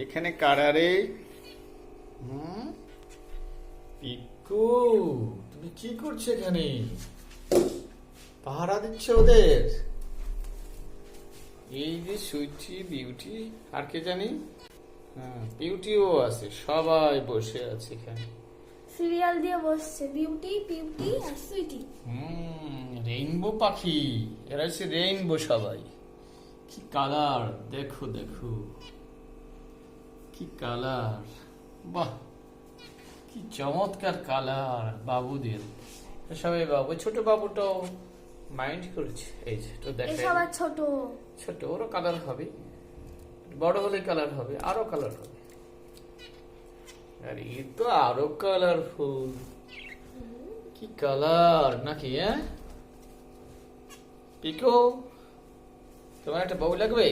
এখানে কারারে পিকু, তুমি কি করছো এখানে? পাহারা দিচ্ছ ওদের? এই যে সুইটি, বিউটি, আর কে জানি, হ্যাঁ বিউটিও আছে, সবাই বসে আছে এখানে। সিরিয়াল দিয়ে বসছে বিউটি, পিউটি আর সুইটি। রেইনবো পাখি, এরা হচ্ছে রেইনবো সবাই। কি কালার, দেখো দেখো কি কালার, বাহ কি চমৎকার কালার বাবুদের। সবাই বাবু, ছোট বাবুটাও মাইন্ড করছে, এই যে তো দেখো সবার ছোট ছোট, ওরও কালার হবে, বড় হলে কালার হবে, আরো কালার হবে। আর এ তো আরো কালারফুল, কি কালার নাকি? হ্যাঁ পিকো, তোমার একটা বউ লাগবে?